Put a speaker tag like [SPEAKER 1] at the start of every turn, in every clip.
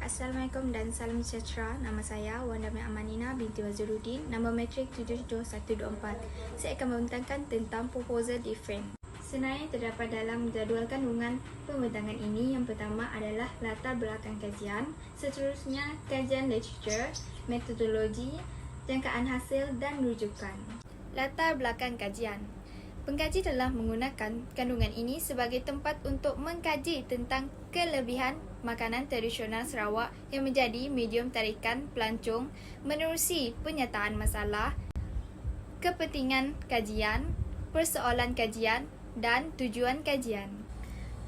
[SPEAKER 1] Assalamualaikum dan salam sejahtera. Nama saya Wanda Mai Amanina binti Waziruddin. Nombor matrik 77124. Saya akan membentangkan tentang proposal different. Senarai terdapat dalam jadual kandungan pembentangan ini. Yang pertama adalah latar belakang kajian. Seterusnya kajian literature, metodologi, jangkaan hasil dan rujukan. Latar belakang kajian. Pengkaji telah menggunakan kandungan ini sebagai tempat untuk mengkaji tentang kelebihan makanan tradisional Sarawak yang menjadi medium tarikan pelancong menerusi penyataan masalah, kepentingan kajian, persoalan kajian dan tujuan kajian.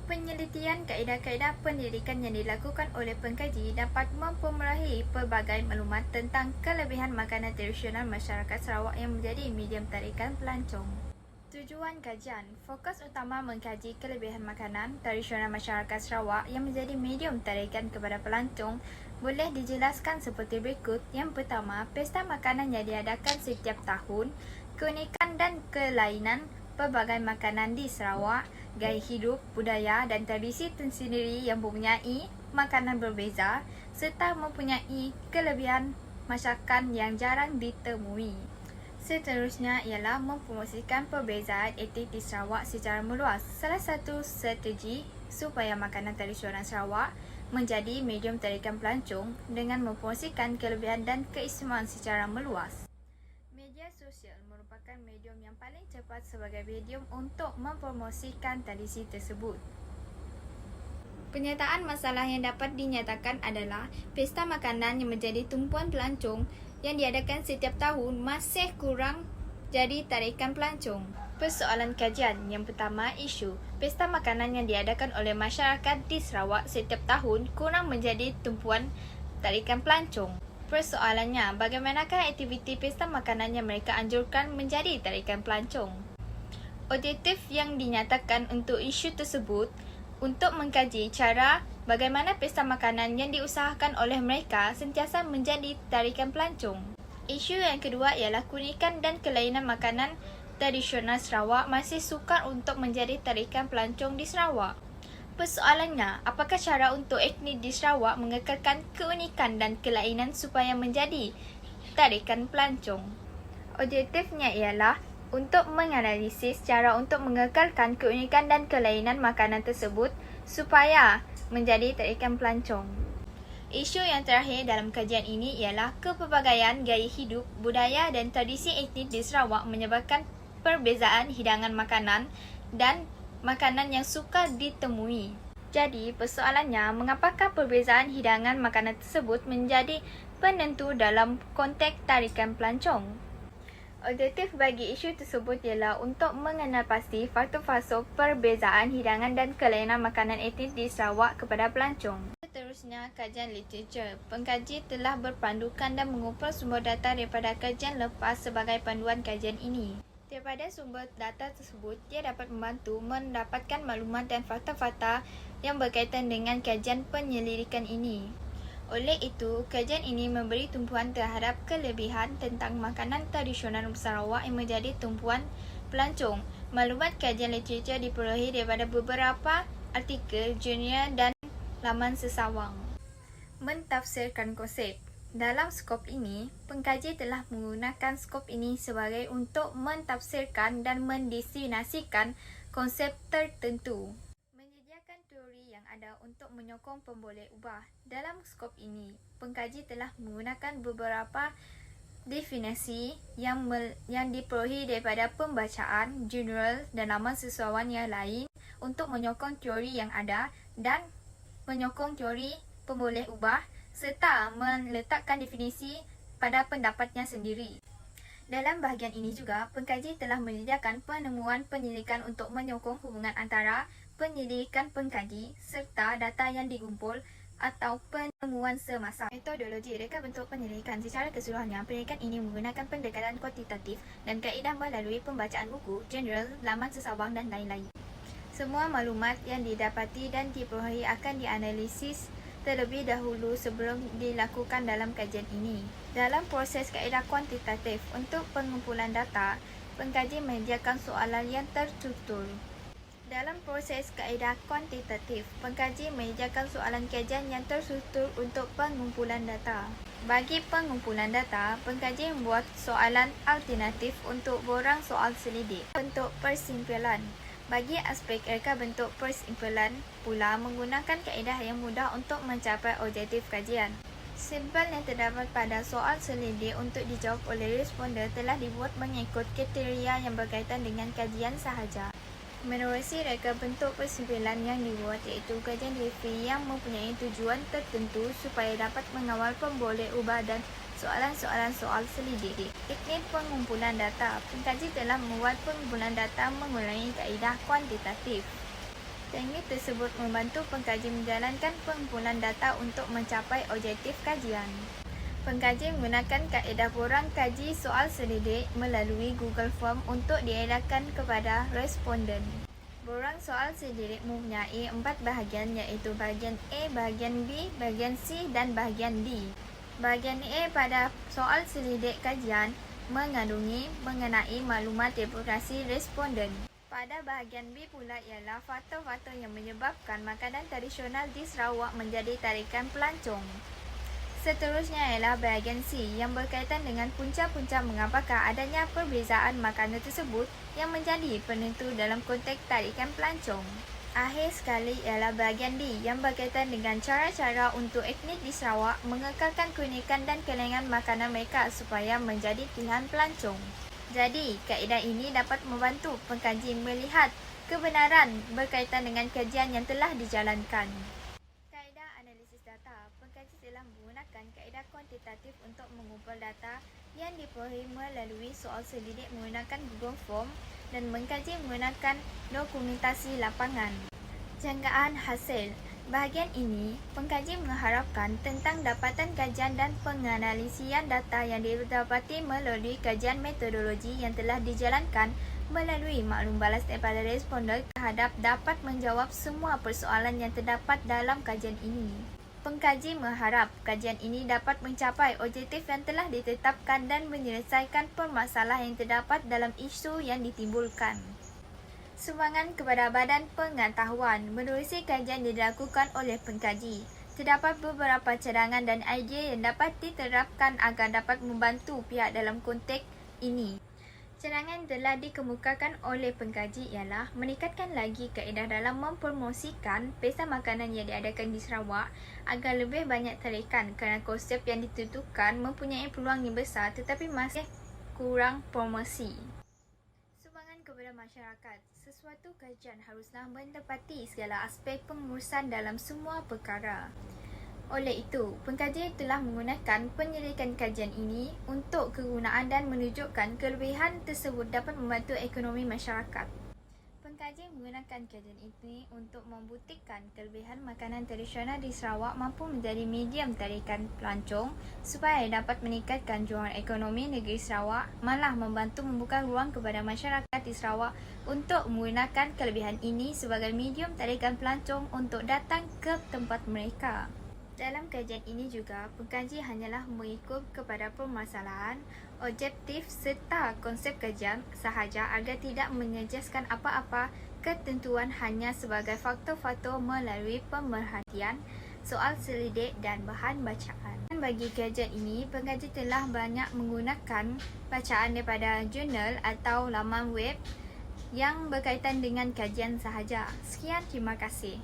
[SPEAKER 1] Penyelitian kaedah-kaedah pendidikan yang dilakukan oleh pengkaji dapat memperolehi pelbagai maklumat tentang kelebihan makanan tradisional masyarakat Sarawak yang menjadi medium tarikan pelancong. Tujuan kajian, fokus utama mengkaji kelebihan makanan tradisional masyarakat Sarawak yang menjadi medium tarikan kepada pelancong boleh dijelaskan seperti berikut. Yang pertama, pesta makanan yang diadakan setiap tahun, keunikan dan kelainan pelbagai makanan di Sarawak, gaya hidup, budaya dan tradisi tersendiri yang mempunyai makanan berbeza serta mempunyai kelebihan masakan yang jarang ditemui. Seterusnya ialah mempromosikan perbezaan etnik di Sarawak secara meluas. Salah satu strategi supaya makanan tradisional Sarawak menjadi medium tarikan pelancong dengan mempromosikan kelebihan dan keistimewaan secara meluas. Media sosial merupakan medium yang paling cepat sebagai medium untuk mempromosikan tradisi tersebut. Penyataan masalah yang dapat dinyatakan adalah pesta makanan yang menjadi tumpuan pelancong yang diadakan setiap tahun masih kurang jadi tarikan pelancong. Persoalan kajian. Yang pertama, isu pesta makanan yang diadakan oleh masyarakat di Sarawak setiap tahun kurang menjadi tumpuan tarikan pelancong. Persoalannya, bagaimanakah aktiviti pesta makanan yang mereka anjurkan menjadi tarikan pelancong? Objektif yang dinyatakan untuk isu tersebut untuk mengkaji cara bagaimana pesta makanan yang diusahakan oleh mereka sentiasa menjadi tarikan pelancong. Isu yang kedua ialah keunikan dan kelainan makanan tradisional Sarawak masih sukar untuk menjadi tarikan pelancong di Sarawak. Persoalannya, apakah cara untuk etnik di Sarawak mengekalkan keunikan dan kelainan supaya menjadi tarikan pelancong? Objektifnya ialah untuk menganalisis cara untuk mengekalkan keunikan dan kelainan makanan tersebut supaya menjadi tarikan pelancong. Isu yang terakhir dalam kajian ini ialah kepelbagaian gaya hidup, budaya dan tradisi etnik di Sarawak menyebabkan perbezaan hidangan makanan dan makanan yang sukar ditemui. Jadi, persoalannya, mengapakah perbezaan hidangan makanan tersebut menjadi penentu dalam konteks tarikan pelancong? Objektif bagi isu tersebut ialah untuk mengenal pasti faktor-faktor perbezaan hidangan dan kelainan makanan etnik di Sarawak kepada pelancong. Seterusnya, kajian literature. Pengkaji telah berpandukan dan mengumpul sumber data daripada kajian lepas sebagai panduan kajian ini. Daripada sumber data tersebut, dia dapat membantu mendapatkan maklumat dan fakta-fakta yang berkaitan dengan kajian penyelidikan ini. Oleh itu, kajian ini memberi tumpuan terhadap kelebihan tentang makanan tradisional Sarawak yang menjadi tumpuan pelancong. Maklumat kajian literatur diperolehi daripada beberapa artikel, jurnal dan laman sesawang. Mentafsirkan konsep. Dalam skop ini, pengkaji telah menggunakan skop ini sebagai untuk mentafsirkan dan mendefinisikan konsep tertentu. Teori yang ada untuk menyokong pemboleh ubah. Dalam skop ini, pengkaji telah menggunakan beberapa definisi yang diperolehi daripada pembacaan, jurnal dan laman sesawang yang lain untuk menyokong teori yang ada dan menyokong teori pemboleh ubah serta meletakkan definisi pada pendapatnya sendiri. Dalam bahagian ini juga, pengkaji telah menyediakan penemuan penyelidikan untuk menyokong hubungan antara penyelidikan pengkaji serta data yang dikumpul atau penemuan semasa. Metodologi reka bentuk penyelidikan. Secara keseluruhannya, penyelidikan ini menggunakan pendekatan kuantitatif dan kaedah melalui pembacaan buku, jurnal, laman sesawang dan lain-lain. Semua maklumat yang didapati dan diperolehi akan dianalisis terlebih dahulu sebelum dilakukan dalam kajian ini. Dalam proses kaedah kuantitatif untuk pengumpulan data, pengkaji menyediakan soalan yang terstruktur. Dalam proses kaedah kuantitatif, pengkaji menyediakan soalan kajian yang terstruktur untuk pengumpulan data. Bagi pengumpulan data, pengkaji membuat soalan alternatif untuk borang soal selidik. Bentuk persimpulan. Bagi aspek reka bentuk persimpulan pula menggunakan kaedah yang mudah untuk mencapai objektif kajian. Sampel yang terdapat pada soal selidik untuk dijawab oleh responden telah dibuat mengikut kriteria yang berkaitan dengan kajian sahaja. Menerusi reka bentuk persimpulan yang dibuat iaitu kajian review yang mempunyai tujuan tertentu supaya dapat mengawal pemboleh ubah dan soalan-soalan soal selidik. Teknik pengumpulan data. Pengkaji telah membuat pengumpulan data menggunakan kaedah kuantitatif. Teknik tersebut membantu pengkaji menjalankan pengumpulan data untuk mencapai objektif kajian. Pengkaji menggunakan kaedah borang kaji soal selidik melalui Google Form untuk diedarkan kepada responden. Borang soal selidik mempunyai 4 bahagian iaitu bahagian A, bahagian B, bahagian C dan bahagian D. Bahagian A pada soal selidik kajian mengandungi mengenai maklumat demografi responden. Pada bahagian B pula ialah faktor-faktor yang menyebabkan makanan tradisional di Sarawak menjadi tarikan pelancong. Seterusnya ialah bahagian C yang berkaitan dengan punca-punca mengapakah adanya perbezaan makanan tersebut yang menjadi penentu dalam konteks tarikan pelancong. Akhir sekali ialah bahagian D yang berkaitan dengan cara-cara untuk etnik di Sarawak mengekalkan keunikan dan kelengan makanan mereka supaya menjadi pilihan pelancong. Jadi, kaedah ini dapat membantu pengkaji melihat kebenaran berkaitan dengan kajian yang telah dijalankan. Pengkaji telah menggunakan kaedah kuantitatif untuk mengumpul data yang diperoleh melalui soal selidik menggunakan Google Form dan mengkaji menggunakan dokumentasi lapangan. Jangkaan hasil. Bahagian ini, pengkaji mengharapkan tentang dapatan kajian dan penganalisian data yang didapati melalui kajian metodologi yang telah dijalankan melalui maklum balas daripada responden terhadap dapat menjawab semua persoalan yang terdapat dalam kajian ini. Pengkaji mengharap kajian ini dapat mencapai objektif yang telah ditetapkan dan menyelesaikan permasalahan yang terdapat dalam isu yang ditimbulkan. Sumbangan kepada Badan Pengetahuan. Menerusi kajian dilakukan oleh pengkaji, terdapat beberapa cadangan dan idea yang dapat diterapkan agar dapat membantu pihak dalam konteks ini. Cadangan yang telah dikemukakan oleh pengkaji ialah meningkatkan lagi kaedah dalam mempromosikan pesta makanan yang diadakan di Sarawak agar lebih banyak tarikan kerana konsep yang ditentukan mempunyai peluang yang besar tetapi masih kurang promosi. Sumbangan kepada masyarakat. Sesuatu kajian haruslah menepati segala aspek pengurusan dalam semua perkara. Oleh itu, pengkaji telah menggunakan penyelidikan kajian ini untuk kegunaan dan menunjukkan kelebihan tersebut dapat membantu ekonomi masyarakat. Pengkaji menggunakan kajian ini untuk membuktikan kelebihan makanan tradisional di Sarawak mampu menjadi medium tarikan pelancong supaya dapat meningkatkan jualan ekonomi negeri Sarawak, malah membantu membuka ruang kepada masyarakat di Sarawak untuk menggunakan kelebihan ini sebagai medium tarikan pelancong untuk datang ke tempat mereka. Dalam kajian ini juga, pengkaji hanyalah mengikut kepada permasalahan, objektif serta konsep kajian sahaja agar tidak menyejaskan apa-apa ketentuan hanya sebagai faktor-faktor melalui pemerhatian, soal selidik dan bahan bacaan. Bagi kajian ini, pengkaji telah banyak menggunakan bacaan daripada jurnal atau laman web yang berkaitan dengan kajian sahaja. Sekian, terima kasih.